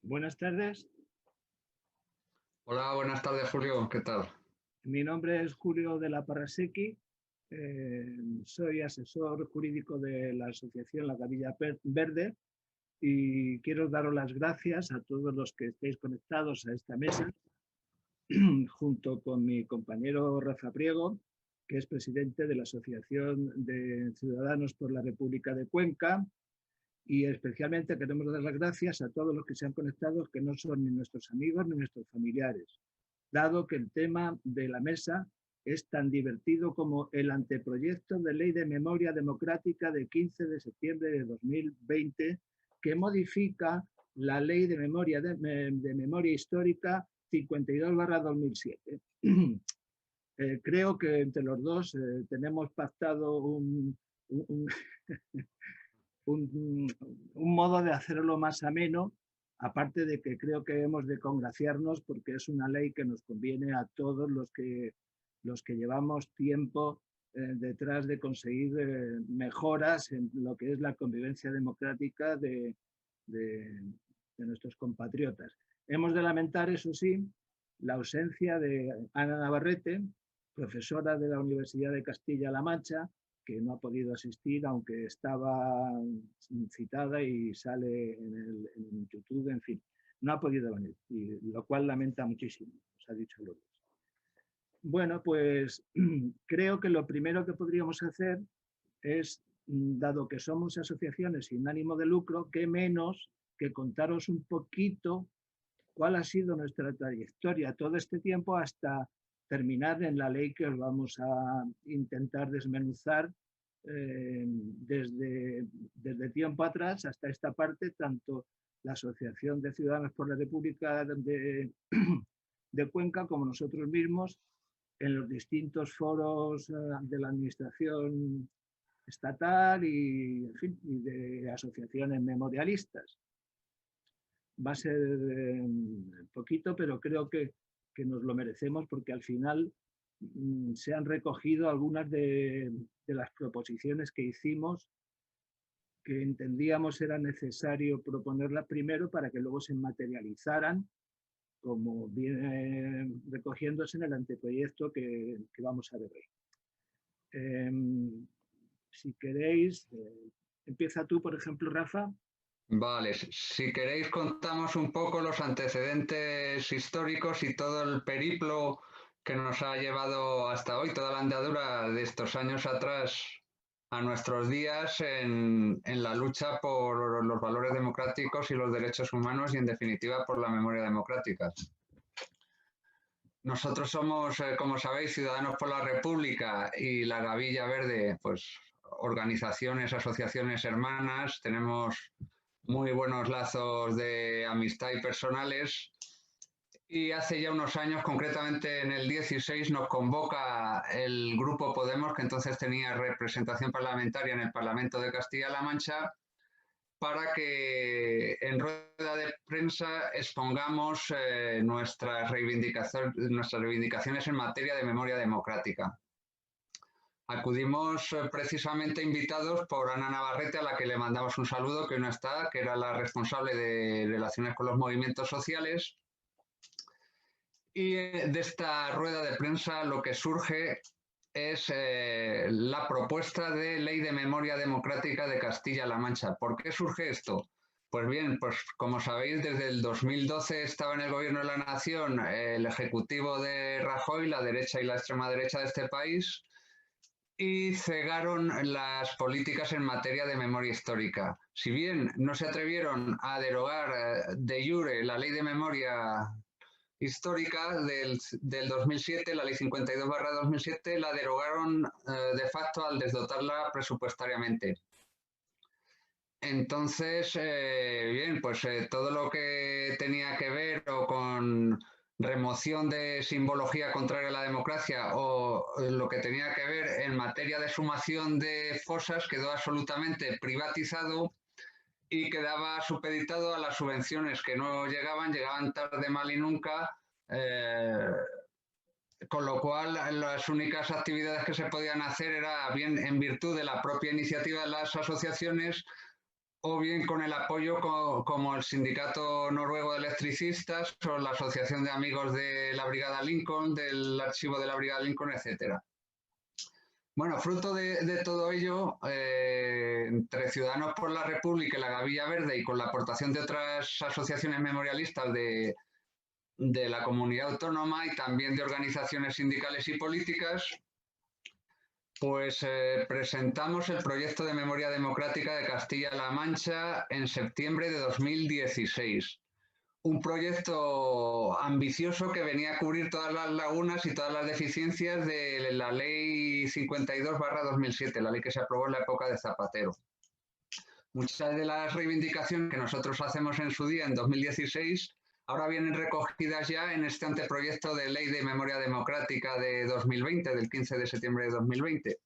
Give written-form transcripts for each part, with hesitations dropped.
Buenas tardes. Hola, buenas tardes, Julio. ¿Qué tal? Mi nombre es Julio de la Parrasequi. Soy asesor jurídico de la asociación La Gavilla Verde y quiero daros las gracias a todos los que estéis conectados a esta mesa junto con mi compañero Rafa Priego, que es presidente de la Asociación de Ciudadanos por la República de Cuenca, y especialmente queremos dar las gracias a todos los que se han conectado, que no son ni nuestros amigos ni nuestros familiares, dado que el tema de la mesa es tan divertido como el anteproyecto de Ley de Memoria Democrática de 15 de septiembre de 2020, que modifica la Ley de Memoria Histórica 52/2007. Creo que entre los dos tenemos pactado un modo de hacerlo más ameno, aparte de que creo que hemos de congraciarnos porque es una ley que nos conviene a todos los que llevamos tiempo detrás de conseguir mejoras en lo que es la convivencia democrática de nuestros compatriotas. Hemos de lamentar, eso sí, la ausencia de Ana Navarrete, profesora de la Universidad de Castilla-La Mancha, que no ha podido asistir, aunque estaba citada y sale en YouTube, en fin, no ha podido venir, y lo cual lamenta muchísimo, os ha dicho Lourdes. Bueno, pues creo que lo primero que podríamos hacer es, dado que somos asociaciones sin ánimo de lucro, qué menos que contaros un poquito cuál ha sido nuestra trayectoria todo este tiempo hasta terminar en la ley que os vamos a intentar desmenuzar desde tiempo atrás hasta esta parte, tanto la Asociación de Ciudadanos por la República de Cuenca como nosotros mismos en los distintos foros de la administración estatal y, en fin, y de asociaciones memorialistas. Va a ser poquito, pero creo que nos lo merecemos porque al final se han recogido algunas de las proposiciones que hicimos, que entendíamos era necesario proponerlas primero para que luego se materializaran, como viene recogiéndose en el anteproyecto que vamos a ver hoy. Si queréis, empieza tú, por ejemplo, Rafa. Vale, si queréis contamos un poco los antecedentes históricos y todo el periplo que nos ha llevado hasta hoy, toda la andadura de estos años atrás a nuestros días en la lucha por los valores democráticos y los derechos humanos y, en definitiva, por la memoria democrática. Nosotros somos, como sabéis, Ciudadanos por la República y la Gavilla Verde, pues organizaciones, asociaciones hermanas, tenemos muy buenos lazos de amistad y personales, y hace ya unos años, concretamente en el 16, nos convoca el Grupo Podemos, que entonces tenía representación parlamentaria en el Parlamento de Castilla-La Mancha, para que en rueda de prensa expongamos nuestras reivindicaciones en materia de memoria democrática. Acudimos precisamente invitados por Ana Navarrete, a la que le mandamos un saludo, que no está, que era la responsable de relaciones con los movimientos sociales. Y de esta rueda de prensa lo que surge es la propuesta de Ley de Memoria Democrática de Castilla-La Mancha. ¿Por qué surge esto? Pues bien, pues como sabéis, desde el 2012 estaba en el Gobierno de la Nación el Ejecutivo de Rajoy, la derecha y la extrema derecha de este país, y cegaron las políticas en materia de memoria histórica. Si bien no se atrevieron a derogar de jure la Ley de Memoria Histórica del 2007, la Ley 52/2007, la derogaron de facto al desdotarla presupuestariamente. Entonces, bien, pues todo lo que tenía que ver o con remoción de simbología contraria a la democracia o lo que tenía que ver en materia de sumación de fosas quedó absolutamente privatizado y quedaba supeditado a las subvenciones que no llegaban tarde, mal y nunca, con lo cual las únicas actividades que se podían hacer era bien en virtud de la propia iniciativa de las asociaciones o bien con el apoyo como el Sindicato Noruego de Electricistas o la Asociación de Amigos de la Brigada Lincoln, del Archivo de la Brigada Lincoln, etcétera. Bueno, fruto de todo ello, entre Ciudadanos por la República y la Gavilla Verde y con la aportación de otras asociaciones memorialistas de la comunidad autónoma y también de organizaciones sindicales y políticas, pues presentamos el proyecto de memoria democrática de Castilla-La Mancha en septiembre de 2016. Un proyecto ambicioso que venía a cubrir todas las lagunas y todas las deficiencias de la Ley 52/2007, la ley que se aprobó en la época de Zapatero. Muchas de las reivindicaciones que nosotros hacemos en su día, en 2016, ahora vienen recogidas ya en este anteproyecto de Ley de Memoria Democrática de 2020, del 15 de septiembre de 2020.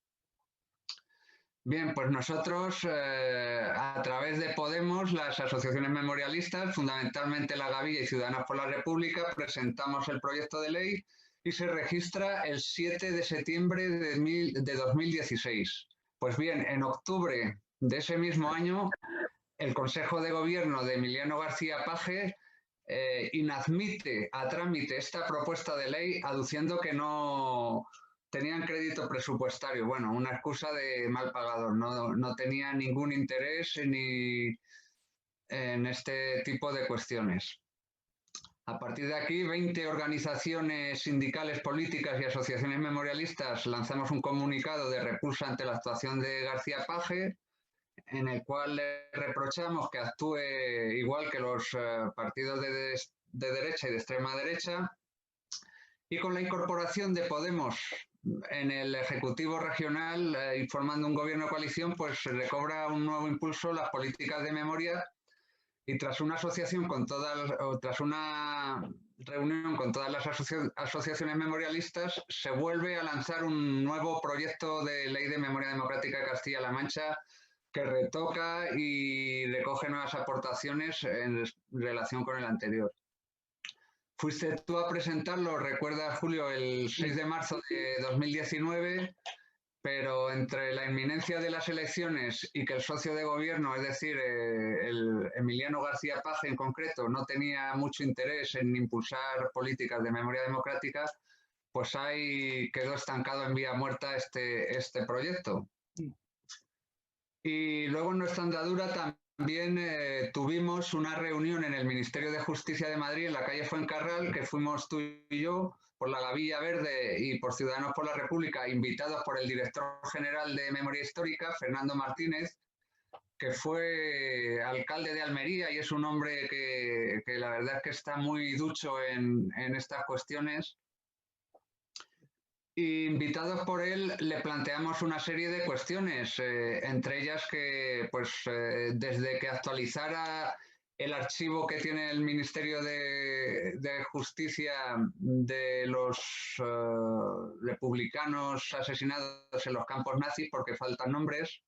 Bien, pues nosotros, a través de Podemos, las asociaciones memorialistas, fundamentalmente la Gavilla y Ciudadanos por la República, presentamos el proyecto de ley y se registra el 7 de septiembre de 2016. Pues bien, en octubre de ese mismo año, el Consejo de Gobierno de Emiliano García Paje inadmite a trámite esta propuesta de ley aduciendo que no tenían crédito presupuestario. Bueno, una excusa de mal pagador. No tenía ningún interés ni en este tipo de cuestiones. A partir de aquí, 20 organizaciones sindicales, políticas y asociaciones memorialistas lanzamos un comunicado de repulsa ante la actuación de García Paje, en el cual le reprochamos que actúe igual que los partidos de derecha y de extrema derecha, y con la incorporación de Podemos en el Ejecutivo Regional y formando un gobierno de coalición, pues se recobra un nuevo impulso las políticas de memoria, y tras una asociación con tras una reunión con todas las asociaciones memorialistas, se vuelve a lanzar un nuevo proyecto de ley de memoria democrática de Castilla-La Mancha que retoca y recoge nuevas aportaciones en relación con el anterior. Fuiste tú a presentarlo, recuerda, Julio, el 6 de marzo de 2019, pero entre la inminencia de las elecciones y que el socio de gobierno, es decir, el Emiliano García Paje en concreto, no tenía mucho interés en impulsar políticas de memoria democrática, pues ahí quedó estancado en vía muerta este proyecto. Y luego en nuestra andadura también tuvimos una reunión en el Ministerio de Justicia de Madrid, en la calle Fuencarral, que fuimos tú y yo, por la Gavilla Verde y por Ciudadanos por la República, invitados por el director general de Memoria Histórica, Fernando Martínez, que fue alcalde de Almería y es un hombre que la verdad es que está muy ducho en estas cuestiones. Invitados por él, le planteamos una serie de cuestiones, entre ellas que, pues, desde que actualizara el archivo que tiene el Ministerio de Justicia de los republicanos asesinados en los campos nazis, porque faltan nombres.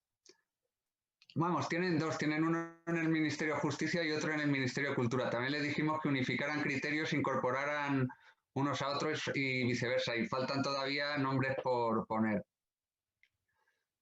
Vamos, tienen dos, tienen uno en el Ministerio de Justicia y otro en el Ministerio de Cultura. También le dijimos que unificaran criterios, incorporaran unos a otros y viceversa, y faltan todavía nombres por poner.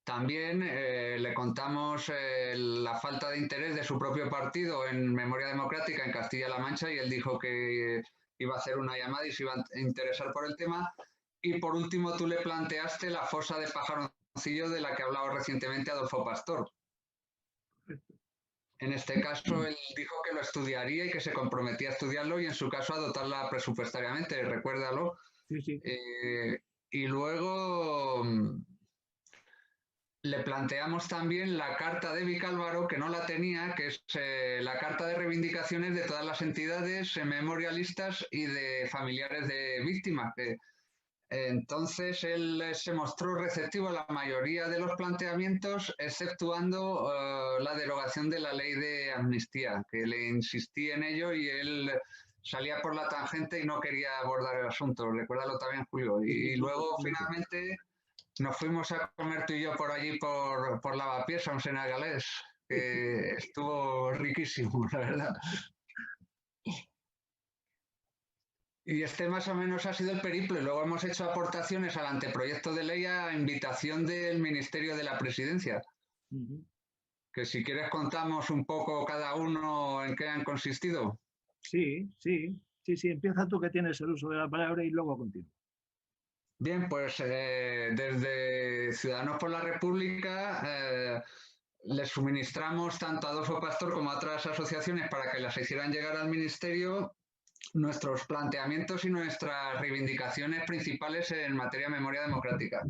También le contamos la falta de interés de su propio partido en Memoria Democrática en Castilla-La Mancha, y él dijo que iba a hacer una llamada y se iba a interesar por el tema. Y por último, tú le planteaste la fosa de Pajaroncillo, de la que ha hablado recientemente Adolfo Pastor. En este caso, él dijo que lo estudiaría y que se comprometía a estudiarlo y, en su caso, a dotarla presupuestariamente, recuérdalo. Sí, sí. Y luego le planteamos también la carta de Vicálvaro, que no la tenía, que es la carta de reivindicaciones de todas las entidades memorialistas y de familiares de víctimas. Entonces él se mostró receptivo a la mayoría de los planteamientos, exceptuando la derogación de la ley de amnistía, que le insistí en ello y él salía por la tangente y no quería abordar el asunto. Recuérdalo también, Julio. Y luego finalmente nos fuimos a comer tú y yo por allí por Lavapiés, a un senegalés, que estuvo riquísimo, la verdad. Y este más o menos ha sido el periplo, y luego hemos hecho aportaciones al anteproyecto de ley a invitación del Ministerio de la Presidencia. que si quieres contamos un poco cada uno en qué han consistido. Sí, empieza tú que tienes el uso de la palabra y luego continúo. Bien, pues desde Ciudadanos por la República les suministramos tanto a Adolfo Pastor como a otras asociaciones para que las hicieran llegar al Ministerio nuestros planteamientos y nuestras reivindicaciones principales en materia de memoria democrática.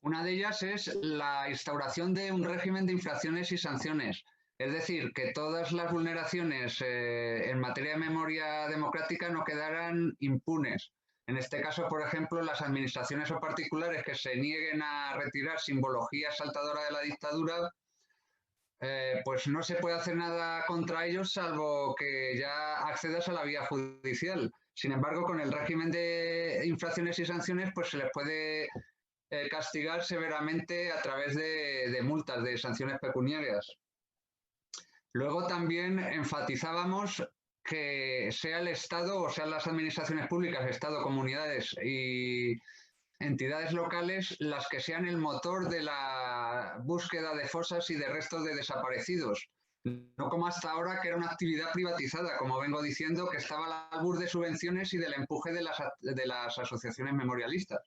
Una de ellas es la instauración de un régimen de infracciones y sanciones, es decir, que todas las vulneraciones en materia de memoria democrática no quedaran impunes. En este caso, por ejemplo, las administraciones o particulares que se nieguen a retirar simbología saltadora de la dictadura, pues no se puede hacer nada contra ellos salvo que ya accedas a la vía judicial. Sin embargo, con el régimen de infracciones y sanciones, pues se les puede castigar severamente a través de multas, de sanciones pecuniarias. Luego también enfatizábamos que sea el Estado o sean las administraciones públicas, Estado, comunidades y entidades locales las que sean el motor de la búsqueda de fosas y de restos de desaparecidos. No como hasta ahora, que era una actividad privatizada, como vengo diciendo, que estaba al albur de subvenciones y del empuje de las asociaciones memorialistas.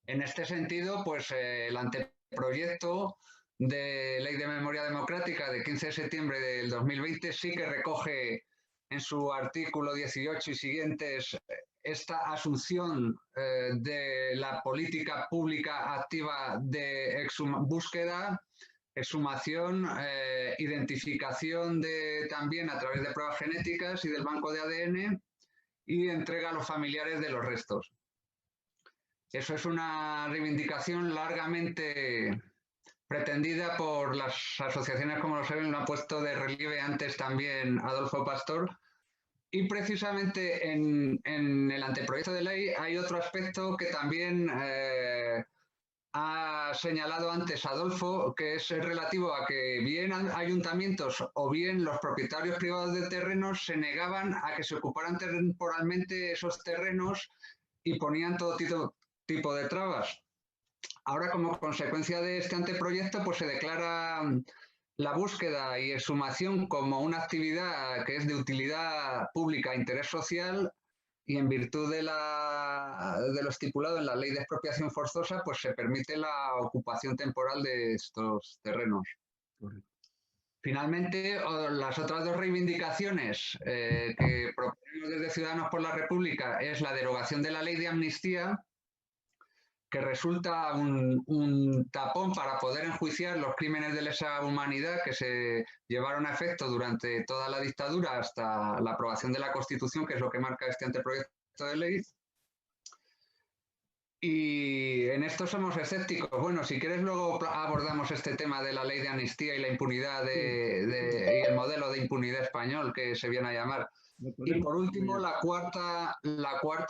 En este sentido, pues el anteproyecto de Ley de Memoria Democrática de 15 de septiembre del 2020 sí que recoge en su artículo 18 y siguientes esta asunción de la política pública activa de búsqueda, exhumación, identificación también a través de pruebas genéticas y del banco de ADN y entrega a los familiares de los restos. Eso es una reivindicación largamente pretendida por las asociaciones, como lo saben, lo ha puesto de relieve antes también Adolfo Pastor. Y precisamente en el anteproyecto de ley hay otro aspecto que también ha señalado antes Adolfo, que es relativo a que bien ayuntamientos o bien los propietarios privados de terrenos se negaban a que se ocuparan temporalmente esos terrenos y ponían todo tipo de trabas. Ahora, como consecuencia de este anteproyecto, pues se declara la búsqueda y exhumación como una actividad que es de utilidad pública e interés social, y en virtud de lo estipulado en la Ley de Expropiación Forzosa, pues se permite la ocupación temporal de estos terrenos. Correcto. Finalmente, las otras dos reivindicaciones que proponemos desde Ciudadanos por la República es la derogación de la Ley de Amnistía, que resulta un tapón para poder enjuiciar los crímenes de lesa humanidad que se llevaron a efecto durante toda la dictadura hasta la aprobación de la Constitución, que es lo que marca este anteproyecto de ley. Y en esto somos escépticos. Bueno, si quieres luego abordamos este tema de la ley de amnistía y la impunidad y el modelo de impunidad español, que se viene a llamar. Y por último, la cuarta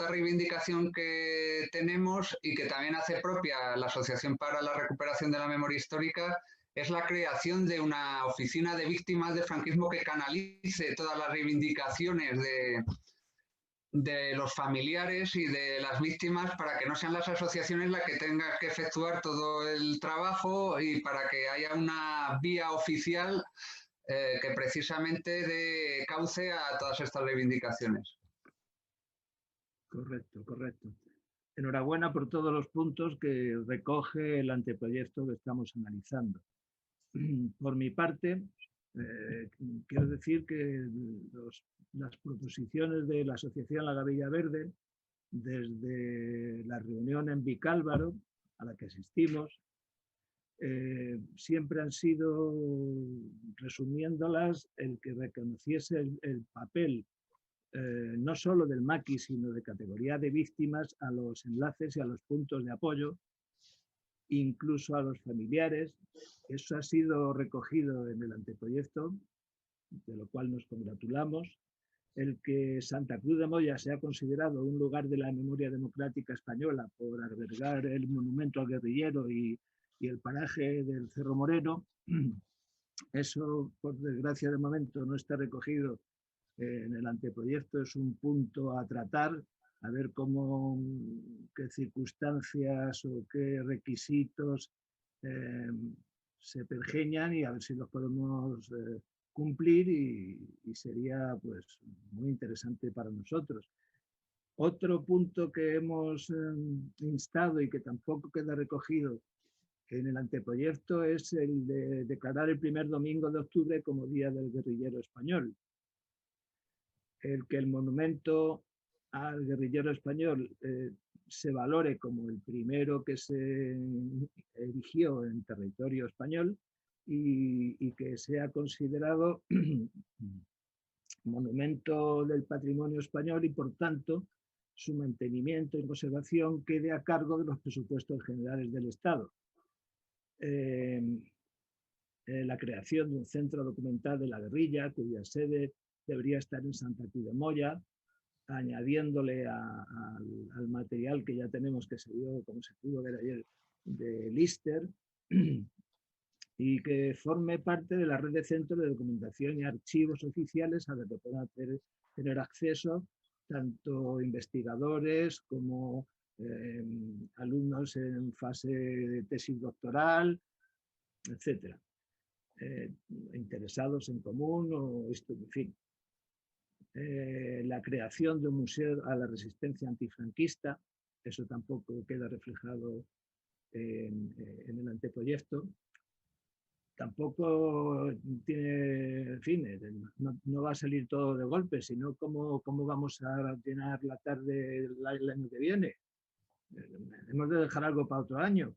reivindicación que tenemos y que también hace propia la Asociación para la Recuperación de la Memoria Histórica es la creación de una oficina de víctimas del franquismo que canalice todas las reivindicaciones de los familiares y de las víctimas, para que no sean las asociaciones las que tengan que efectuar todo el trabajo y para que haya una vía oficial que precisamente dé cauce a todas estas reivindicaciones. Correcto. Enhorabuena por todos los puntos que recoge el anteproyecto que estamos analizando. Por mi parte, quiero decir que las proposiciones de la Asociación La Gavilla Verde, desde la reunión en Vicálvaro, a la que asistimos, siempre han sido, resumiéndolas, el que reconociese el papel no solo del maquis, sino de categoría de víctimas, a los enlaces y a los puntos de apoyo, incluso a los familiares. Eso ha sido recogido en el anteproyecto, de lo cual nos congratulamos. El que Santa Cruz de Moya sea considerado un lugar de la memoria democrática española por albergar el monumento al guerrillero y el paraje del Cerro Moreno, eso, por desgracia, de momento no está recogido en el anteproyecto. Es un punto a tratar, a ver qué circunstancias o qué requisitos se pergeñan y a ver si los podemos cumplir y sería pues muy interesante para nosotros. Otro punto que hemos instado y que tampoco queda recogido en el anteproyecto es el de declarar el primer domingo de octubre como Día del Guerrillero Español. El que el monumento al guerrillero español se valore como el primero que se erigió en territorio español y que sea considerado monumento del patrimonio español y, por tanto, su mantenimiento y conservación quede a cargo de los presupuestos generales del Estado. La creación de un centro documental de la guerrilla, cuya sede debería estar en Santa Cruz de Moya, añadiéndole al material que ya tenemos, que se vio, como se pudo ver ayer, de Lister, y que forme parte de la red de centros de documentación y archivos oficiales a los que puedan tener acceso tanto investigadores como alumnos en fase de tesis doctoral, etcétera, interesados en común o esto, en fin. La creación de un museo a la resistencia antifranquista, eso tampoco queda reflejado en el anteproyecto. Tampoco tiene, en fin, no va a salir todo de golpe, sino cómo vamos a llenar la tarde el año que viene. Hemos de dejar algo para otro año.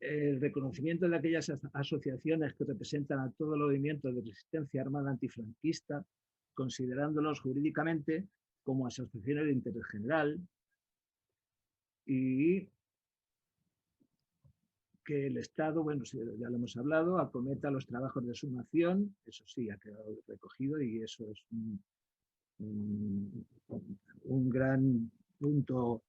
El reconocimiento de aquellas asociaciones que representan a todo el movimiento de resistencia armada antifranquista, considerándolos jurídicamente como asociaciones de interés general, y que el Estado, bueno, ya lo hemos hablado, acometa los trabajos de sumación, eso sí, ha quedado recogido y eso es un gran punto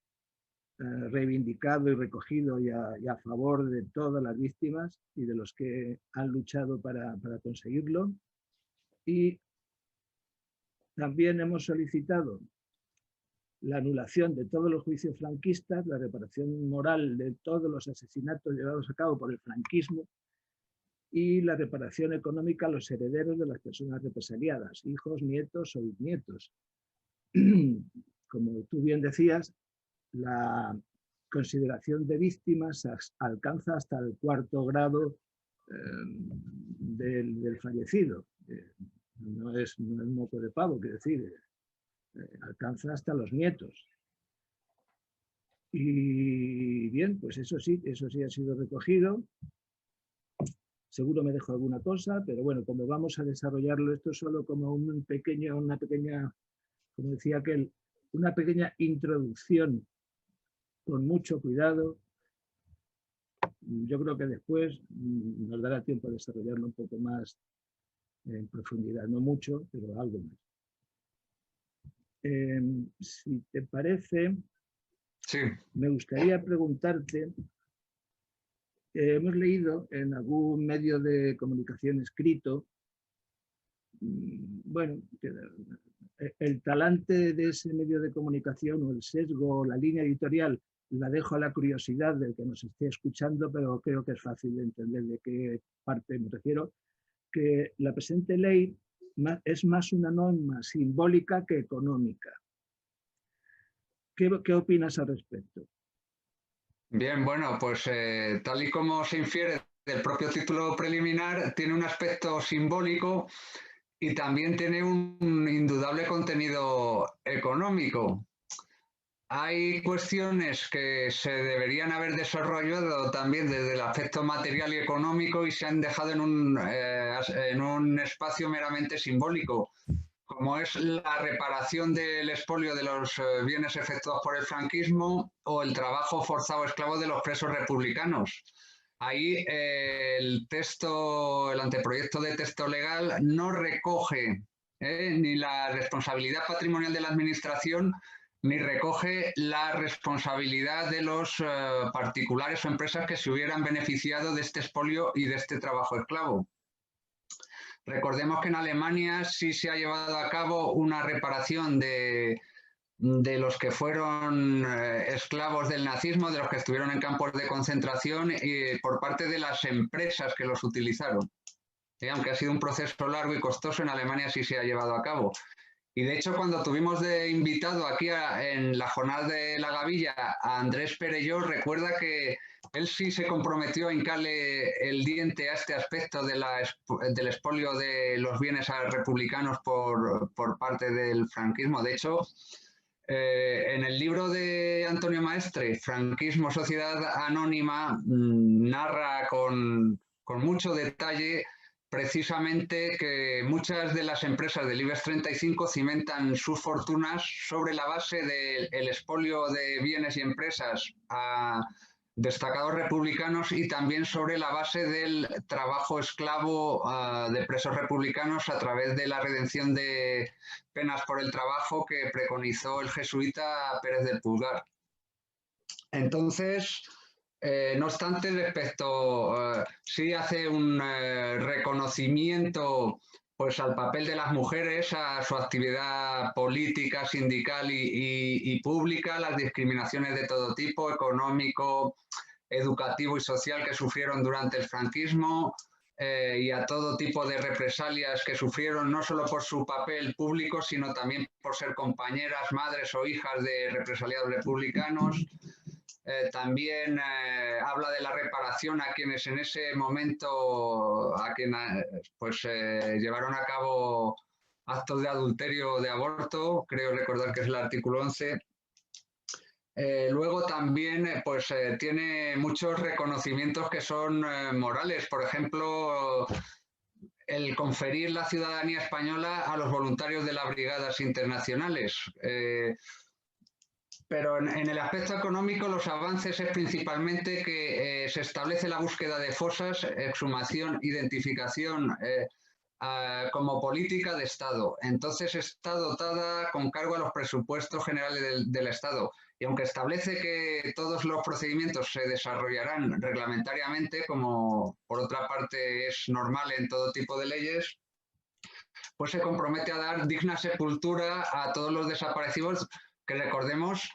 reivindicado y recogido y a favor de todas las víctimas y de los que han luchado para conseguirlo. Y también hemos solicitado la anulación de todos los juicios franquistas, la reparación moral de todos los asesinatos llevados a cabo por el franquismo y la reparación económica a los herederos de las personas represaliadas, hijos, nietos o bisnietos. Como tú bien decías, la consideración de víctimas alcanza hasta el 4º grado del fallecido. No es moco de pavo, quiero decir, alcanza hasta los nietos. Y bien, pues eso sí ha sido recogido. Seguro me dejo alguna cosa, pero bueno, como vamos a desarrollarlo esto solo como una pequeña, como decía aquel, una pequeña introducción con mucho cuidado. Yo creo que después nos dará tiempo a desarrollarlo un poco más en profundidad, no mucho, pero algo más. Si te parece, sí, me gustaría preguntarte, hemos leído en algún medio de comunicación escrito, bueno, el talante de ese medio de comunicación o el sesgo o la línea editorial la dejo a la curiosidad del que nos esté escuchando, pero creo que es fácil de entender de qué parte me refiero, que la presente ley es más una norma simbólica que económica. ¿Qué opinas al respecto? Bien, bueno, pues tal y como se infiere del propio título preliminar, tiene un aspecto simbólico y también tiene un indudable contenido económico. Hay cuestiones que se deberían haber desarrollado también desde el aspecto material y económico y se han dejado en un espacio meramente simbólico, como es la reparación del expolio de los bienes efectuados por el franquismo o el trabajo forzado esclavo de los presos republicanos. Ahí el anteproyecto de texto legal no recoge ni la responsabilidad patrimonial de la administración ni recoge la responsabilidad de los particulares o empresas que se hubieran beneficiado de este expolio y de este trabajo esclavo. Recordemos que en Alemania sí se ha llevado a cabo una reparación de de los que fueron esclavos del nazismo, de los que estuvieron en campos de concentración y por parte de las empresas que los utilizaron. Aunque ha sido un proceso largo y costoso, en Alemania sí se ha llevado a cabo. Y de hecho, cuando tuvimos de invitado aquí en la jornada de la Gavilla a Andrés Perelló, recuerda que él sí se comprometió a hincarle el diente a este aspecto del expolio de los bienes republicanos por parte del franquismo. De hecho, en el libro de Antonio Maestre, Franquismo, Sociedad Anónima, narra con mucho detalle precisamente que muchas de las empresas del IBEX 35 cimentan sus fortunas sobre la base del expolio de bienes y empresas a destacados republicanos y también sobre la base del trabajo esclavo de presos republicanos a través de la redención de penas por el trabajo que preconizó el jesuita Pérez del Pulgar. Entonces, no obstante, sí hace un reconocimiento pues, al papel de las mujeres, a su actividad política, sindical y pública, las discriminaciones de todo tipo, económico, educativo y social que sufrieron durante el franquismo y a todo tipo de represalias que sufrieron no solo por su papel público, sino también por ser compañeras, madres o hijas de represaliados republicanos. También habla de la reparación a quienes en ese momento llevaron a cabo actos de adulterio o de aborto, creo recordar que es el artículo 11. Luego también tiene muchos reconocimientos que son morales, por ejemplo, el conferir la ciudadanía española a los voluntarios de las brigadas internacionales. Pero en el aspecto económico los avances es principalmente que se establece la búsqueda de fosas, exhumación, identificación como política de Estado. Entonces está dotada con cargo a los presupuestos generales del Estado. Y aunque establece que todos los procedimientos se desarrollarán reglamentariamente, como por otra parte es normal en todo tipo de leyes, pues se compromete a dar digna sepultura a todos los desaparecidos, que recordemos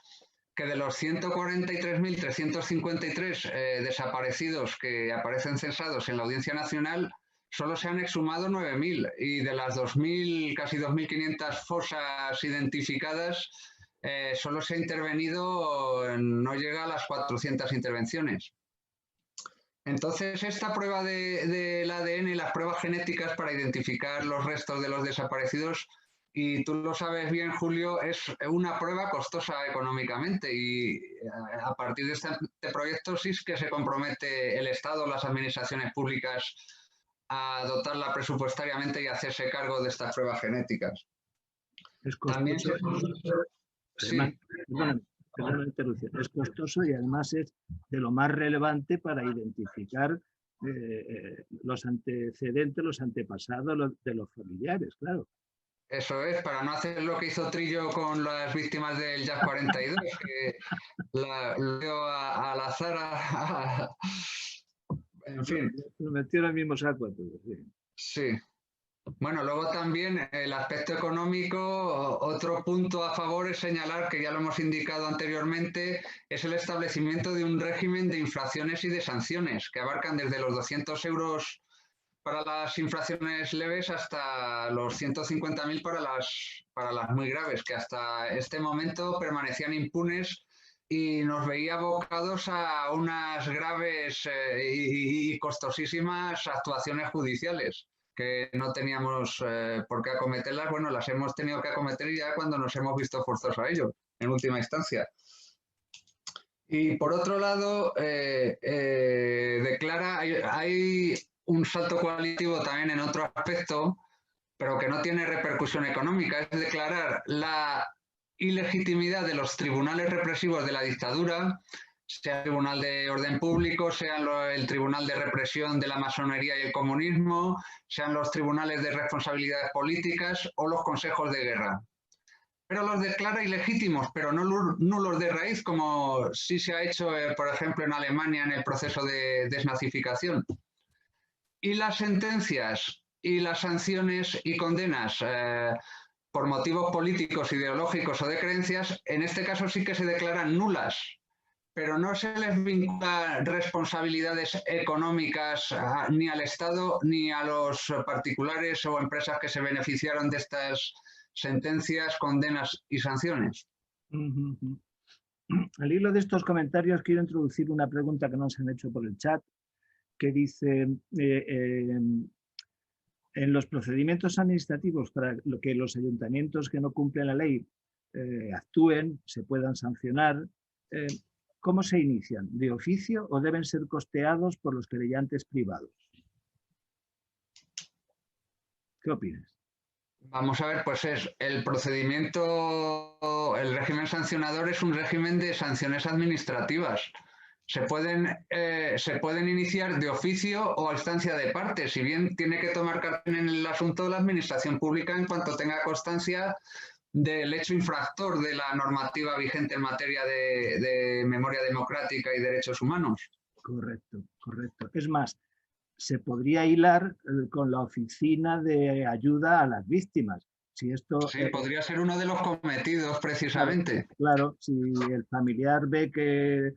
que de los 143.353 desaparecidos que aparecen censados en la Audiencia Nacional, solo se han exhumado 9.000 y de las 2.000, casi 2.500 fosas identificadas, solo se ha intervenido, no llega a las 400 intervenciones. Entonces, esta prueba del ADN y las pruebas genéticas para identificar los restos de los desaparecidos, y tú lo sabes bien, Julio, es una prueba costosa económicamente y a partir de este proyecto sí es que se compromete el Estado, las administraciones públicas a dotarla presupuestariamente y hacerse cargo de estas pruebas genéticas. Es costoso. Además, perdona la interrupción. Es costoso y además es de lo más relevante para identificar los antecedentes, los antepasados de los familiares, claro. Eso es, para no hacer lo que hizo Trillo con las víctimas del Jazz 42, que lo dio al azar. En fin. Lo metió en el mismo saco. Sí. Bueno, luego también el aspecto económico, otro punto a favor es señalar, que ya lo hemos indicado anteriormente, es el establecimiento de un régimen de infracciones y de sanciones que abarcan desde los 200 euros para las infracciones leves hasta los 150.000 para las muy graves, que hasta este momento permanecían impunes y nos veía abocados a unas graves y costosísimas actuaciones judiciales que no teníamos por qué acometerlas. Bueno, las hemos tenido que acometer ya cuando nos hemos visto forzados a ello, en última instancia. Y por otro lado, declara, hay un salto cualitativo también en otro aspecto, pero que no tiene repercusión económica, es declarar la ilegitimidad de los tribunales represivos de la dictadura, sea el Tribunal de Orden Público, sea el Tribunal de Represión de la Masonería y el Comunismo, sean los tribunales de responsabilidades políticas o los consejos de guerra. Pero los declara ilegítimos, pero no nulos de raíz, como sí se ha hecho, por ejemplo, en Alemania en el proceso de desnazificación. Y las sentencias y las sanciones y condenas por motivos políticos, ideológicos o de creencias, en este caso sí que se declaran nulas, pero no se les vincula responsabilidades económicas ni al Estado ni a los particulares o empresas que se beneficiaron de estas sentencias, condenas y sanciones. Al hilo de estos comentarios quiero introducir una pregunta que nos han hecho por el chat, que dice, en los procedimientos administrativos para que los ayuntamientos que no cumplen la ley actúen, se puedan sancionar, ¿cómo se inician? ¿De oficio o deben ser costeados por los querellantes privados? ¿Qué opinas? Vamos a ver, pues es el procedimiento, el régimen sancionador es un régimen de sanciones administrativas. Se pueden iniciar de oficio o a instancia de parte, si bien tiene que tomar carta en el asunto la administración pública en cuanto tenga constancia del hecho infractor de la normativa vigente en materia de memoria democrática y derechos humanos. Correcto, correcto. Es más, se podría hilar con la oficina de ayuda a las víctimas. Si esto, sí, podría ser uno de los cometidos precisamente. Claro, si el familiar ve que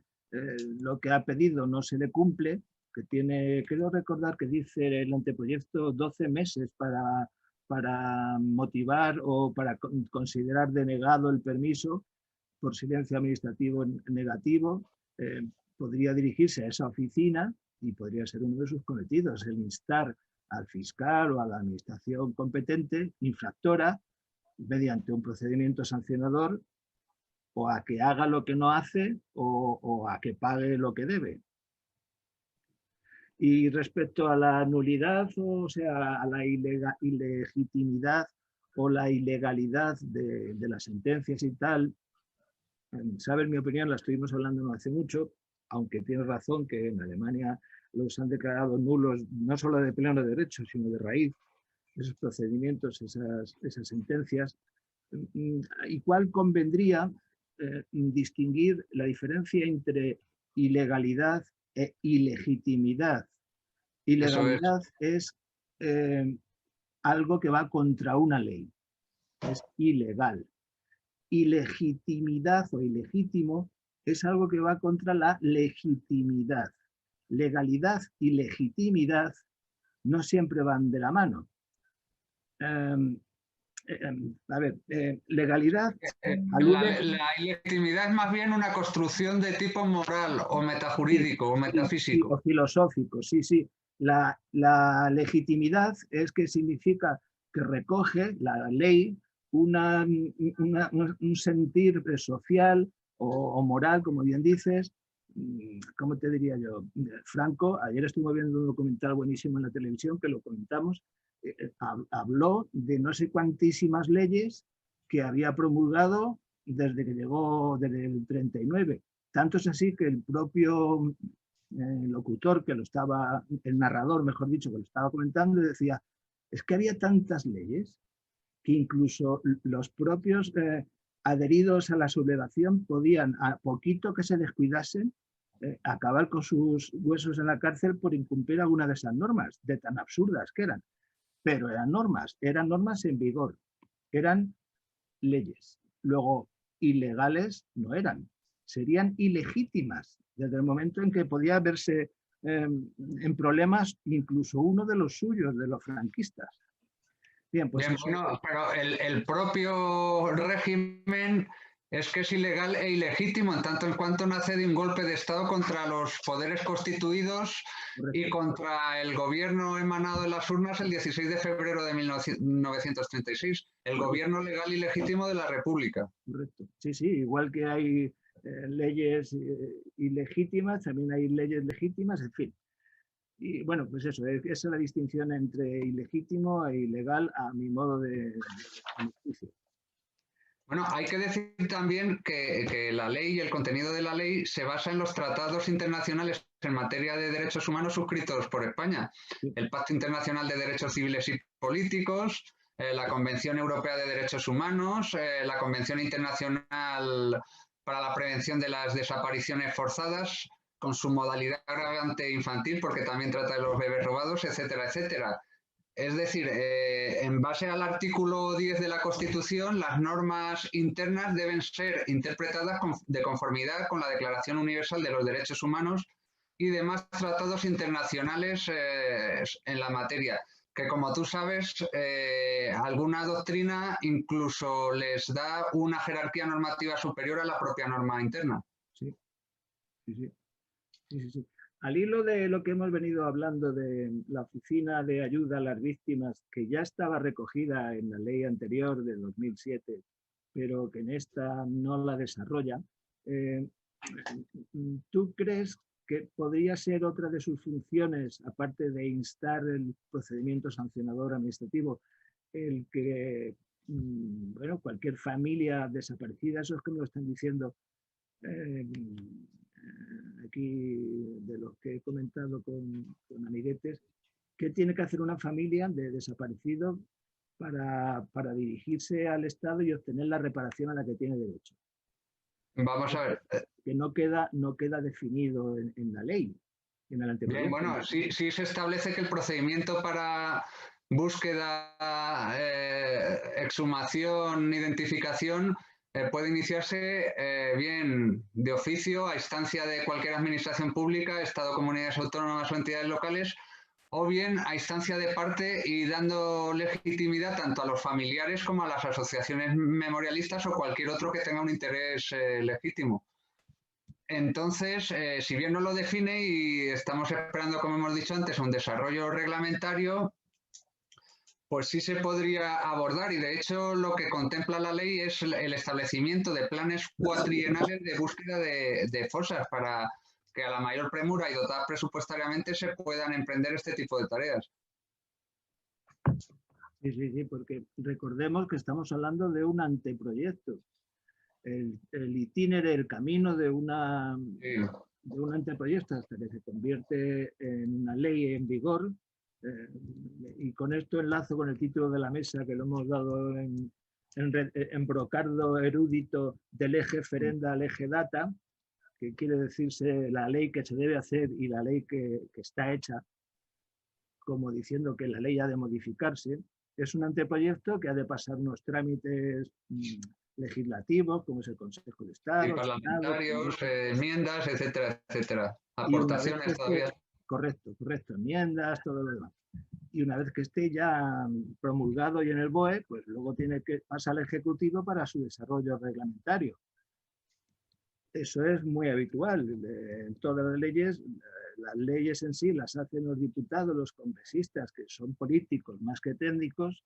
lo que ha pedido no se le cumple, que tiene, creo recordar que dice el anteproyecto 12 meses para motivar o para considerar denegado el permiso por silencio administrativo negativo, podría dirigirse a esa oficina y podría ser uno de sus cometidos, el instar al fiscal o a la administración competente, infractora, mediante un procedimiento sancionador, o a que haga lo que no hace o a que pague lo que debe. Y respecto a la nulidad, o sea, a la ilegitimidad o la ilegalidad de las sentencias y tal, sabes mi opinión, la estuvimos hablando no hace mucho, aunque tienes razón que en Alemania los han declarado nulos no solo de pleno derecho, sino de raíz, esos procedimientos, esas sentencias. ¿Y cuál convendría distinguir la diferencia entre ilegalidad e ilegitimidad? Ilegalidad es algo que va contra una ley, es ilegal. Ilegitimidad o ilegítimo es algo que va contra la legitimidad. Legalidad y legitimidad no siempre van de la mano. A ver, legalidad... La ilegitimidad es más bien una construcción de tipo moral o metajurídico o metafísico. O filosófico, sí, sí. La legitimidad es que significa que recoge la ley un sentir social o moral, como bien dices. ¿Cómo te diría yo? Franco, ayer estuve viendo un documental buenísimo en la televisión que lo comentamos, habló de no sé cuantísimas leyes que había promulgado desde que llegó, desde el 39. Tanto es así que el propio locutor que lo estaba, el narrador, mejor dicho, que lo estaba comentando, decía, es que había tantas leyes que incluso los propios adheridos a la sublevación podían, a poquito que se descuidasen, acabar con sus huesos en la cárcel por incumplir alguna de esas normas, de tan absurdas que eran. Pero eran normas en vigor, eran leyes. Luego, ilegales no eran, serían ilegítimas, desde el momento en que podía verse en problemas incluso uno de los suyos, de los franquistas. Bien, pues bien, bueno, pero el propio régimen es que es ilegal e ilegítimo en tanto en cuanto nace de un golpe de Estado contra los poderes constituidos. Correcto. Y contra el gobierno emanado de las urnas el 16 de febrero de 1936, el Correcto. Gobierno legal y legítimo de la República. Correcto. Sí, sí, igual que hay leyes ilegítimas, también hay leyes legítimas, en fin. Y bueno, pues eso, esa es la distinción entre ilegítimo e ilegal a mi modo de juicio. Bueno, hay que decir también que la ley y el contenido de la ley se basa en los tratados internacionales en materia de derechos humanos suscritos por España. Sí. El Pacto Internacional de Derechos Civiles y Políticos, la Convención Europea de Derechos Humanos, la Convención Internacional para la Prevención de las Desapariciones Forzadas, con su modalidad agravante infantil, porque también trata de los bebés robados, etcétera, etcétera. Es decir, en base al artículo 10 de la Constitución, las normas internas deben ser interpretadas de conformidad con la Declaración Universal de los Derechos Humanos y demás tratados internacionales en la materia, que como tú sabes, alguna doctrina incluso les da una jerarquía normativa superior a la propia norma interna. Sí, sí, sí. Sí, sí, sí. Al hilo de lo que hemos venido hablando de la Oficina de Ayuda a las Víctimas, que ya estaba recogida en la ley anterior de 2007, pero que en esta no la desarrolla, ¿tú crees que podría ser otra de sus funciones, aparte de instar el procedimiento sancionador administrativo, el que bueno, cualquier familia desaparecida, eso es que me lo están diciendo, aquí de los que he comentado con amiguetes, ¿qué tiene que hacer una familia de desaparecidos para dirigirse al Estado y obtener la reparación a la que tiene derecho? Vamos a ver. Que no queda definido en la ley, en el anteproyecto. Bien, bueno, sí se establece que el procedimiento para búsqueda, exhumación, identificación, puede iniciarse bien de oficio, a instancia de cualquier administración pública, Estado, comunidades autónomas o entidades locales, o bien a instancia de parte y dando legitimidad tanto a los familiares como a las asociaciones memorialistas o cualquier otro que tenga un interés legítimo. Entonces, si bien no lo define y estamos esperando, como hemos dicho antes, un desarrollo reglamentario, pues sí se podría abordar, y de hecho lo que contempla la ley es el establecimiento de planes cuatrienales de búsqueda de fosas para que a la mayor premura y dotadas presupuestariamente se puedan emprender este tipo de tareas. Sí, sí, sí, porque recordemos que estamos hablando de un anteproyecto. El itinere, el camino de un anteproyecto hasta que se convierte en una ley en vigor. Y con esto enlazo con el título de la mesa que lo hemos dado en brocardo erudito del eje ferenda al eje data, que quiere decirse la ley que se debe hacer y la ley que está hecha, como diciendo que la ley ha de modificarse. Es un anteproyecto que ha de pasar unos trámites legislativos, como es el Consejo de Estado, y parlamentarios, enmiendas, etcétera, etcétera. Aportaciones todavía. Correcto, enmiendas, todo lo demás. Y una vez que esté ya promulgado y en el BOE, pues luego tiene que pasar al Ejecutivo para su desarrollo reglamentario. Eso es muy habitual. En todas las leyes en sí las hacen los diputados, los congresistas, que son políticos más que técnicos,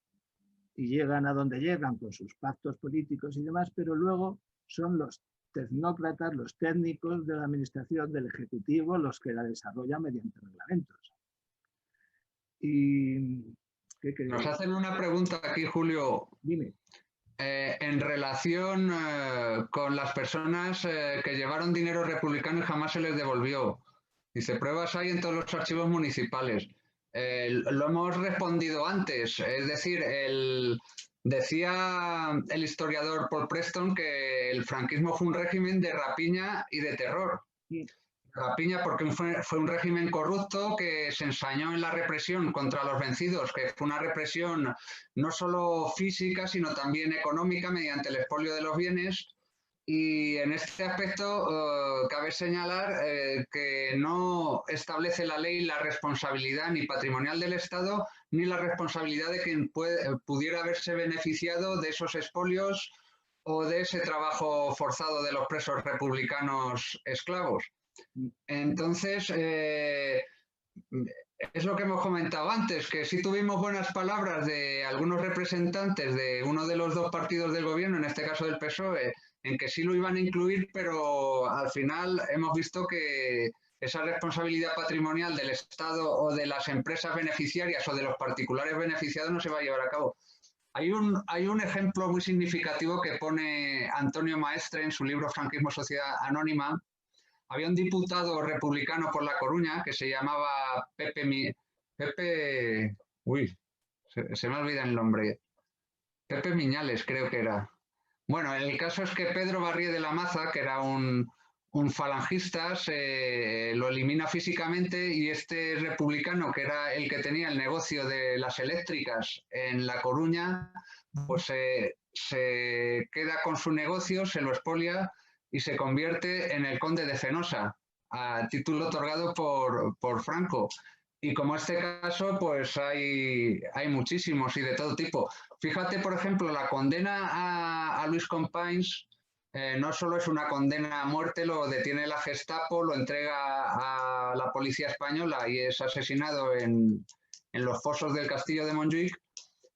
y llegan a donde llegan con sus pactos políticos y demás, pero luego son los tecnócratas, los técnicos de la administración, del Ejecutivo, los que la desarrollan mediante reglamentos. Y nos hacen una pregunta aquí, Julio. Dime. En relación con las personas que llevaron dinero republicano y jamás se les devolvió. Dice, pruebas hay en todos los archivos municipales. Lo hemos respondido antes, es decir, decía el historiador Paul Preston que el franquismo fue un régimen de rapiña y de terror. Sí. Rapiña porque fue un régimen corrupto que se ensañó en la represión contra los vencidos, que fue una represión no solo física, sino también económica mediante el expolio de los bienes. Y en este aspecto cabe señalar que no establece la ley la responsabilidad ni patrimonial del Estado ni la responsabilidad de quien pudiera haberse beneficiado de esos expolios o de ese trabajo forzado de los presos republicanos esclavos. Entonces, es lo que hemos comentado antes, que sí tuvimos buenas palabras de algunos representantes de uno de los dos partidos del gobierno, en este caso del PSOE, en que sí lo iban a incluir, pero al final hemos visto que esa responsabilidad patrimonial del Estado o de las empresas beneficiarias o de los particulares beneficiados no se va a llevar a cabo. Hay un ejemplo muy significativo que pone Antonio Maestre en su libro Franquismo, Sociedad Anónima. Había un diputado republicano por La Coruña que se llamaba se me olvida el nombre. Pepe Miñales, creo que era. Bueno, el caso es que Pedro Barrié de la Maza, que era un un falangista lo elimina físicamente y este republicano, que era el que tenía el negocio de las eléctricas en La Coruña, pues se queda con su negocio, se lo expolia y se convierte en el conde de Fenosa, a título otorgado por Franco. Y como este caso, pues hay muchísimos y de todo tipo. Fíjate, por ejemplo, la condena a Luis Companys no solo es una condena a muerte, lo detiene la Gestapo, lo entrega a la policía española y es asesinado en los fosos del castillo de Montjuic,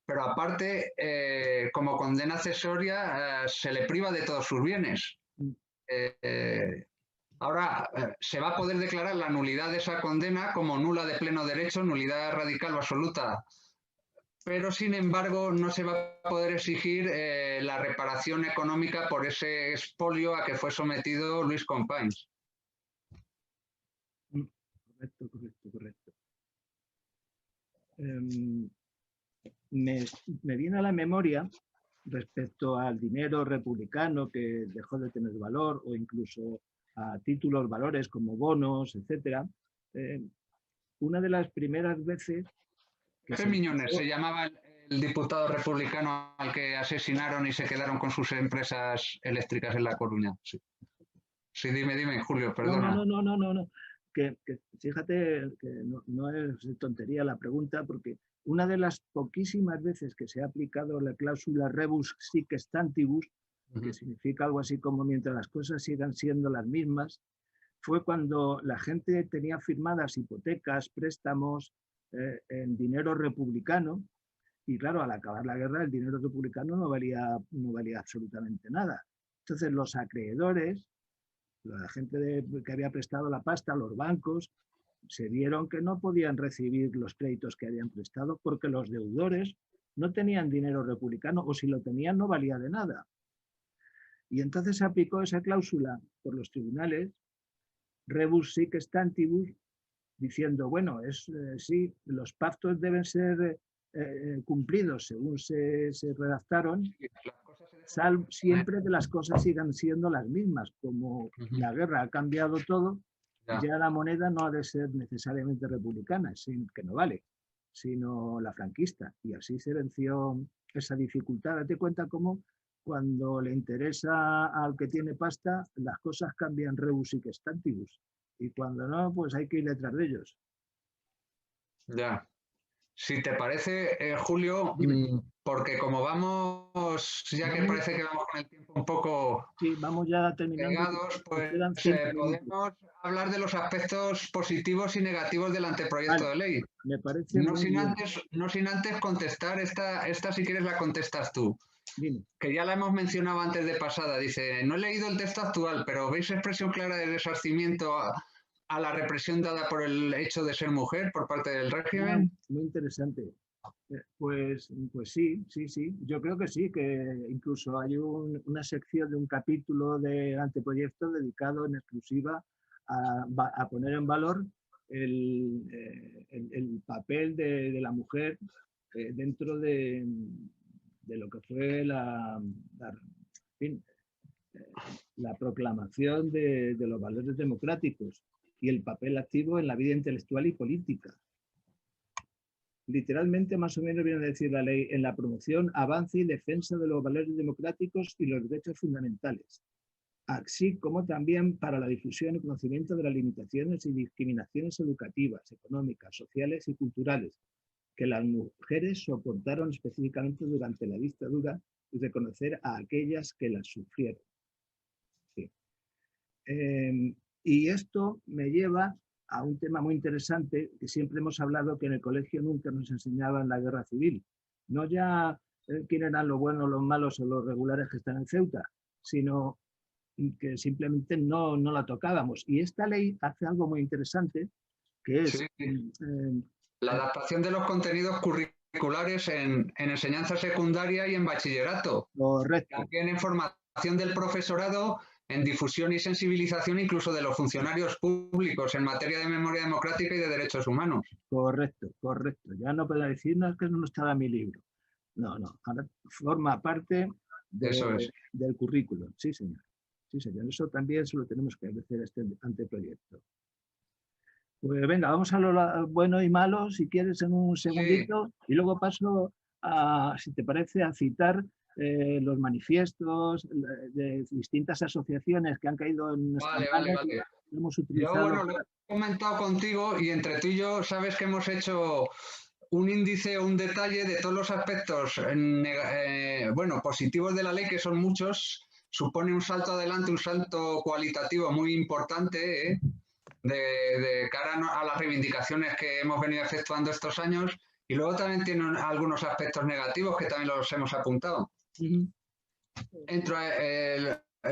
pero aparte, como condena accesoria, se le priva de todos sus bienes. Ahora se va a poder declarar la nulidad de esa condena como nula de pleno derecho, nulidad radical o absoluta, pero sin embargo no se va a poder exigir la reparación económica por ese expolio a que fue sometido Luis Companys. Correcto. Me viene a la memoria, respecto al dinero republicano que dejó de tener valor, o incluso a títulos, valores como bonos, etcétera, una de las primeras veces que Miñones se llamaba el diputado republicano al que asesinaron y se quedaron con sus empresas eléctricas en La Coruña. Sí, sí, dime, Julio, perdona. No. Que fíjate que no es tontería la pregunta, porque una de las poquísimas veces que se ha aplicado la cláusula rebus sic stantibus, que significa algo así como mientras las cosas sigan siendo las mismas, fue cuando la gente tenía firmadas hipotecas, préstamos en dinero republicano, y claro, al acabar la guerra el dinero republicano no valía absolutamente nada. Entonces los acreedores, la gente que había prestado la pasta, los bancos, se vieron que no podían recibir los créditos que habían prestado porque los deudores no tenían dinero republicano, o si lo tenían no valía de nada. Y entonces se aplicó esa cláusula por los tribunales, rebus sic stantibus, diciendo, bueno, sí, los pactos deben ser cumplidos según se redactaron, siempre que las cosas sigan siendo las mismas. Como la guerra ha cambiado todo, ya la moneda no ha de ser necesariamente republicana, que no vale, sino la franquista. Y así se venció esa dificultad. Date cuenta cómo cuando le interesa al que tiene pasta, las cosas cambian rebus sic stantibus. Y cuando no, pues hay que ir detrás de ellos. Ya. Si te parece, Julio, porque como vamos, ya que parece que vamos con el tiempo un poco vamos ya terminando, pegados, pues podemos hablar de los aspectos positivos y negativos del anteproyecto de ley. Me parece no sin antes contestar, esta si quieres la contestas tú. Dime. Que ya la hemos mencionado antes de pasada. Dice, no he leído el texto actual, pero ¿veis expresión clara de resarcimiento a la represión dada por el hecho de ser mujer por parte del régimen? Muy interesante. Pues sí. Yo creo que sí, que incluso hay una sección de un capítulo del anteproyecto dedicado en exclusiva a poner en valor el papel de la mujer dentro de lo que fue la proclamación de los valores democráticos y el papel activo en la vida intelectual y política. Literalmente, más o menos viene a decir la ley, en la promoción, avance y defensa de los valores democráticos y los derechos fundamentales, así como también para la difusión y conocimiento de las limitaciones y discriminaciones educativas, económicas, sociales y culturales que las mujeres soportaron específicamente durante la dictadura y reconocer a aquellas que las sufrieron. Sí. Y esto me lleva a un tema muy interesante que siempre hemos hablado, que en el colegio nunca nos enseñaban la guerra civil. No ya quién eran los buenos, los malos o los regulares que están en Ceuta, sino que simplemente no la tocábamos. Y esta ley hace algo muy interesante, que es... la adaptación de los contenidos curriculares en enseñanza secundaria y en bachillerato. Correcto. También en formación del profesorado, en difusión y sensibilización incluso de los funcionarios públicos en materia de memoria democrática y de derechos humanos. Correcto. Ya no puedo decir, no, es que no estaba en mi libro. No, ahora forma parte del currículum, sí, señor. Sí, señor, eso también se lo tenemos que agradecer a este anteproyecto. Pues venga, vamos a lo bueno y malo, si quieres, en un segundito, sí. Y luego paso a, si te parece, a citar los manifiestos de distintas asociaciones que han caído en nuestra Vale. que hemos utilizado. Yo, bueno, lo he comentado contigo y entre tú y yo sabes que hemos hecho un índice o un detalle de todos los aspectos bueno, positivos de la ley, que son muchos. Supone un salto adelante, un salto cualitativo muy importante, de cara a las reivindicaciones que hemos venido efectuando estos años, y luego también tiene algunos aspectos negativos que también los hemos apuntado.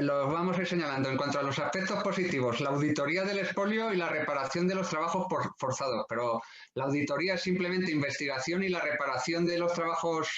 Los vamos a ir señalando. En cuanto a los aspectos positivos, la auditoría del expolio y la reparación de los trabajos forzados, pero la auditoría es simplemente investigación y la reparación de los trabajos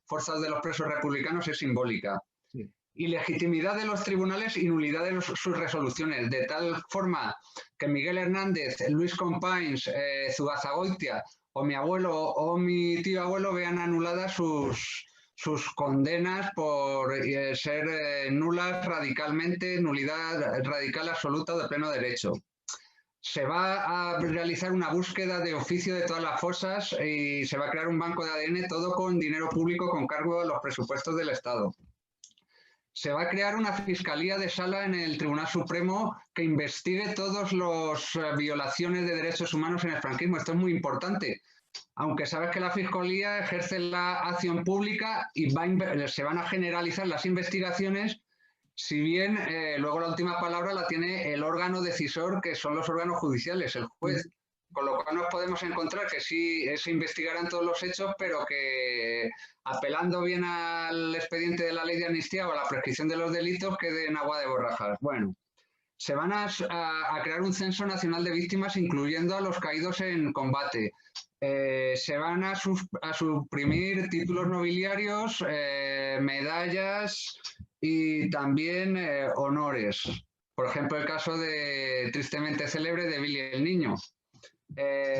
forzados de los presos republicanos es simbólica. Sí. Y legitimidad de los tribunales y nulidad de sus resoluciones, de tal forma que Miguel Hernández, Luis Companys, Zugazagoitia o mi abuelo o mi tío abuelo vean anuladas sus condenas por ser nulas radicalmente, nulidad radical absoluta de pleno derecho. Se va a realizar una búsqueda de oficio de todas las fosas y se va a crear un banco de ADN, todo con dinero público con cargo a los presupuestos del Estado. Se va a crear una fiscalía de sala en el Tribunal Supremo que investigue todas las violaciones de derechos humanos en el franquismo. Esto es muy importante. Aunque sabes que la Fiscalía ejerce la acción pública y se van a generalizar las investigaciones, si bien luego la última palabra la tiene el órgano decisor, que son los órganos judiciales, el juez. Con lo cual nos podemos encontrar que sí se investigarán todos los hechos, pero que apelando bien al expediente de la ley de amnistía o a la prescripción de los delitos quede en agua de borrajas. Bueno, se van a crear un censo nacional de víctimas incluyendo a los caídos en combate. Se van a suprimir títulos nobiliarios, medallas y también honores. Por ejemplo, el caso tristemente célebre de Billy el Niño.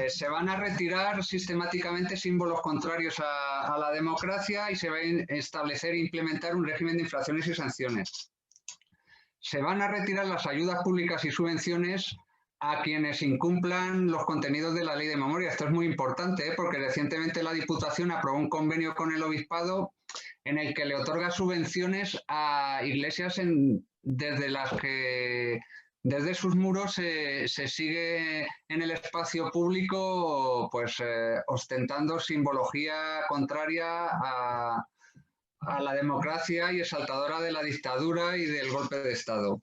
Se van a retirar sistemáticamente símbolos contrarios a la democracia y se va a establecer e implementar un régimen de infracciones y sanciones. Se van a retirar las ayudas públicas y subvenciones a quienes incumplan los contenidos de la ley de memoria. Esto es muy importante, porque recientemente la Diputación aprobó un convenio con el Obispado en el que le otorga subvenciones a iglesias desde las que desde sus muros se sigue en el espacio público pues ostentando simbología contraria a la democracia y exaltadora de la dictadura y del golpe de Estado.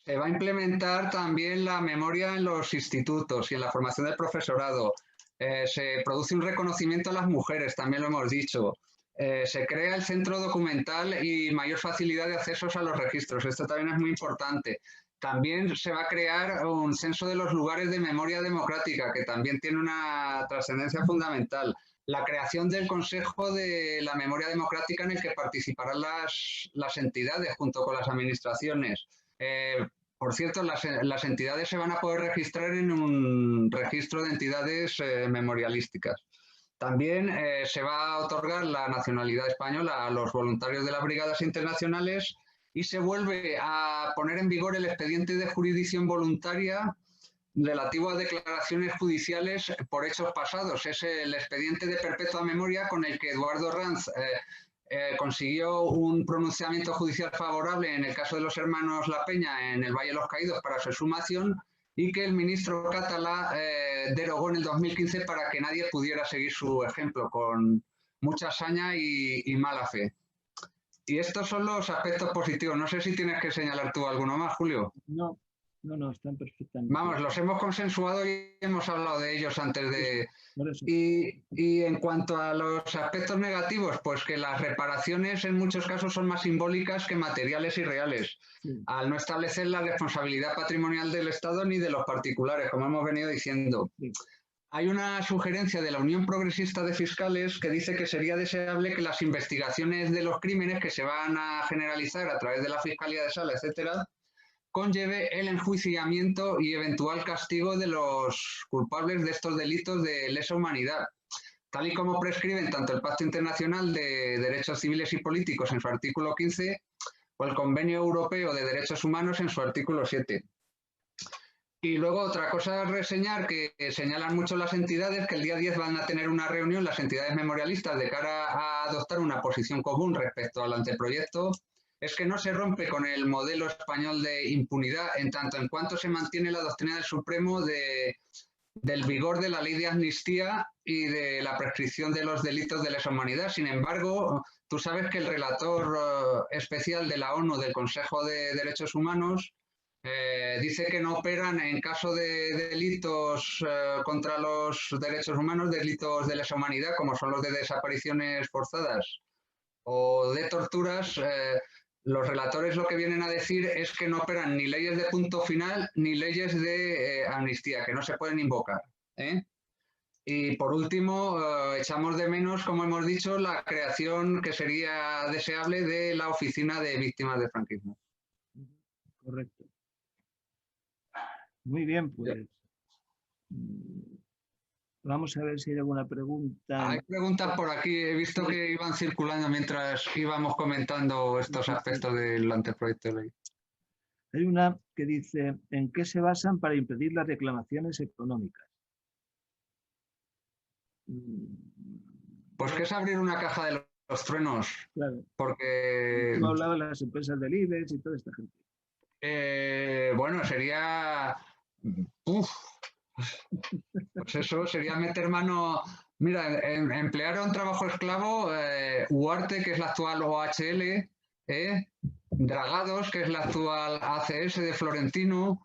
Se va a implementar también la memoria en los institutos y en la formación del profesorado. Se produce un reconocimiento a las mujeres, también lo hemos dicho. Se crea el centro documental y mayor facilidad de accesos a los registros. Esto también es muy importante. También se va a crear un censo de los lugares de memoria democrática, que también tiene una trascendencia fundamental. La creación del Consejo de la Memoria Democrática en el que participarán las entidades junto con las administraciones. Por cierto, las entidades se van a poder registrar en un registro de entidades memorialísticas. También se va a otorgar la nacionalidad española a los voluntarios de las brigadas internacionales y se vuelve a poner en vigor el expediente de jurisdicción voluntaria relativo a declaraciones judiciales por hechos pasados. Es el expediente de perpetua memoria con el que Eduardo Ranz consiguió un pronunciamiento judicial favorable en el caso de los hermanos La Peña en el Valle de los Caídos para su exhumación y que el ministro Catalá derogó en el 2015 para que nadie pudiera seguir su ejemplo con mucha saña y mala fe. Y estos son los aspectos positivos. No sé si tienes que señalar tú alguno más, Julio. No, están perfectamente. Vamos, los hemos consensuado y hemos hablado de ellos antes de... Y en cuanto a los aspectos negativos, pues que las reparaciones en muchos casos son más simbólicas que materiales y reales, al no establecer la responsabilidad patrimonial del Estado ni de los particulares, como hemos venido diciendo. Hay una sugerencia de la Unión Progresista de Fiscales que dice que sería deseable que las investigaciones de los crímenes que se van a generalizar a través de la Fiscalía de Sala, etcétera, conlleve el enjuiciamiento y eventual castigo de los culpables de estos delitos de lesa humanidad, tal y como prescriben tanto el Pacto Internacional de Derechos Civiles y Políticos en su artículo 15 o el Convenio Europeo de Derechos Humanos en su artículo 7. Y luego otra cosa es reseñar que señalan mucho las entidades que el día 10 van a tener una reunión, las entidades memorialistas, de cara a adoptar una posición común respecto al anteproyecto, es que no se rompe con el modelo español de impunidad en tanto en cuanto se mantiene la doctrina del Supremo del vigor de la ley de amnistía y de la prescripción de los delitos de lesa humanidad. Sin embargo, tú sabes que el relator especial de la ONU del Consejo de Derechos Humanos dice que no operan en caso de delitos contra los derechos humanos, delitos de lesa humanidad, como son los de desapariciones forzadas o de torturas. Los relatores lo que vienen a decir es que no operan ni leyes de punto final ni leyes de amnistía, que no se pueden invocar. Y por último, echamos de menos, como hemos dicho, la creación que sería deseable de la Oficina de Víctimas del Franquismo. Correcto. Muy bien, pues vamos a ver si hay alguna pregunta. Hay preguntas por aquí, he visto que iban circulando mientras íbamos comentando estos aspectos del anteproyecto de ley. Hay una que dice, ¿en qué se basan para impedir las reclamaciones económicas? Pues que es abrir una caja de los truenos. Claro. Porque... Tú hablabas de las empresas del IBEX y toda esta gente. Bueno, sería... Pues eso sería meter mano... Mira, emplear a un trabajo esclavo, Huarte, que es la actual OHL, Dragados, que es la actual ACS de Florentino,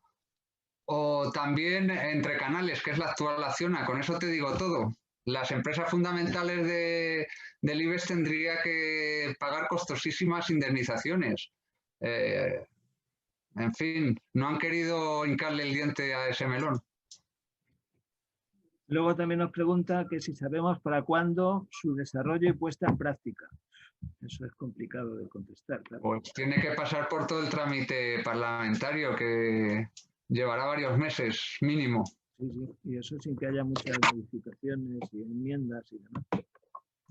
o también Entre Canales, que es la actual Acciona. Con eso te digo todo. Las empresas fundamentales del IBEX tendría que pagar costosísimas indemnizaciones. En fin, no han querido hincarle el diente a ese melón. Luego también nos pregunta que si sabemos para cuándo su desarrollo y puesta en práctica. Eso es complicado de contestar, claro. Pues tiene que pasar por todo el trámite parlamentario, que llevará varios meses mínimo. Sí, sí, y eso sin que haya muchas modificaciones y enmiendas y demás.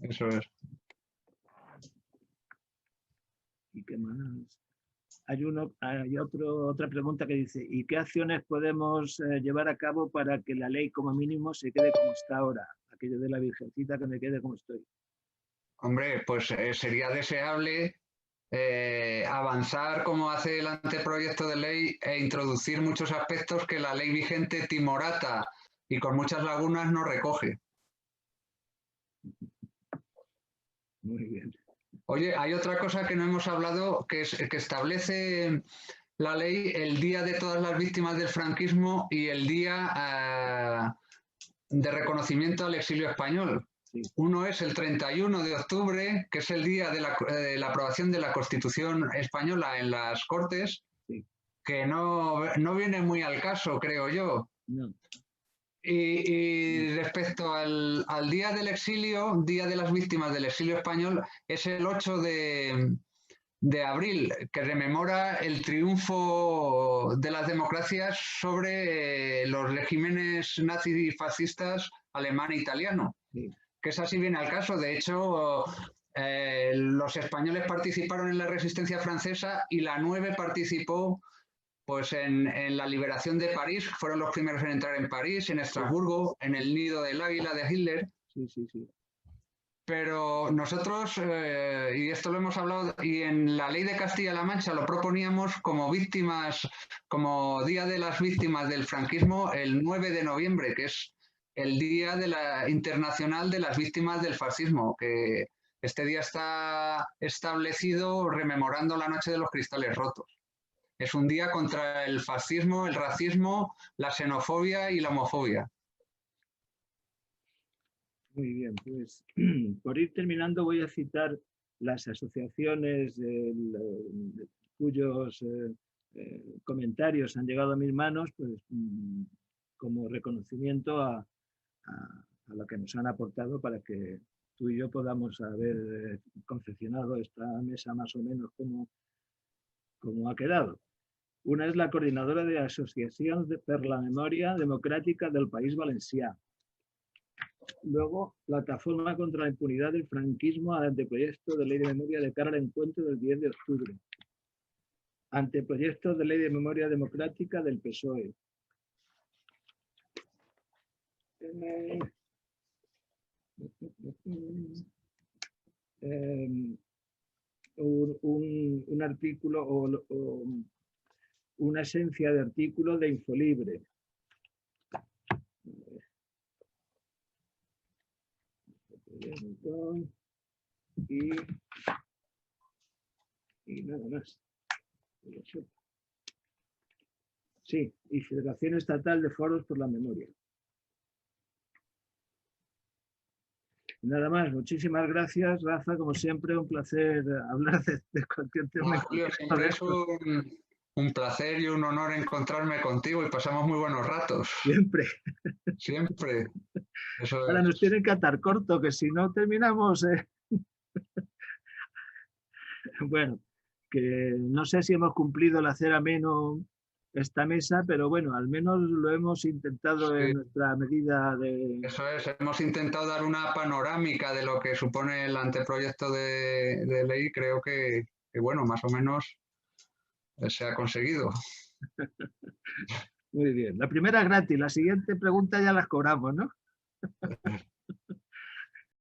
Eso es. ¿Y qué más? Hay otra pregunta que dice, ¿y qué acciones podemos llevar a cabo para que la ley como mínimo se quede como está ahora? Aquello de la virgencita, que me quede como estoy. Hombre, pues sería deseable avanzar como hace el anteproyecto de ley e introducir muchos aspectos que la ley vigente timorata y con muchas lagunas no recoge. Muy bien. Oye, hay otra cosa que no hemos hablado, que es que establece la ley el día de todas las víctimas del franquismo y el día de reconocimiento al exilio español. Sí. Uno es el 31 de octubre, que es el día de la aprobación de la Constitución española en las Cortes, sí, que no viene muy al caso, creo yo. No. Y respecto al Día del Exilio, Día de las Víctimas del Exilio Español, es el 8 de abril, que rememora el triunfo de las democracias sobre los regímenes nazis y fascistas alemán e italiano. Sí. Que es así viene al caso. De hecho, los españoles participaron en la resistencia francesa y la 9 participó pues en la liberación de París. Fueron los primeros en entrar en París, en Estrasburgo, en el nido del águila de Hitler. Sí, sí, sí. Pero nosotros, y esto lo hemos hablado, y en la ley de Castilla-La Mancha lo proponíamos como víctimas, como Día de las Víctimas del Franquismo, el 9 de noviembre, que es el Día Internacional de las Víctimas del Fascismo, que este día está establecido rememorando la Noche de los Cristales Rotos. Es un día contra el fascismo, el racismo, la xenofobia y la homofobia. Muy bien, pues por ir terminando voy a citar las asociaciones cuyos comentarios han llegado a mis manos, pues como reconocimiento a lo que nos han aportado para que tú y yo podamos haber confeccionado esta mesa más o menos como ha quedado. Una es la coordinadora de Asociación per la Memòria Democràtica del País Valencià. Luego, Plataforma contra la Impunidad del Franquismo al anteproyecto de ley de memoria de cara al encuentro del 10 de octubre. Anteproyecto de ley de memoria democrática del PSOE. Un artículo o una esencia de artículo de Infolibre. Y nada más. Sí, y Federación Estatal de Foros por la Memoria. Nada más, muchísimas gracias, Rafa, como siempre, un placer hablar de cualquier tema. Julio, siempre es un placer y un honor encontrarme contigo y pasamos muy buenos ratos. Siempre. Siempre. Eso Ahora nos tienen que atar corto, que si no terminamos... Bueno, que no sé si hemos cumplido el hacer ameno esta mesa, pero bueno, al menos lo hemos intentado en nuestra medida de... Eso es, hemos intentado dar una panorámica de lo que supone el anteproyecto de ley, creo que, bueno, más o menos se ha conseguido. Muy bien, la primera es gratis, la siguiente pregunta ya las cobramos, ¿no?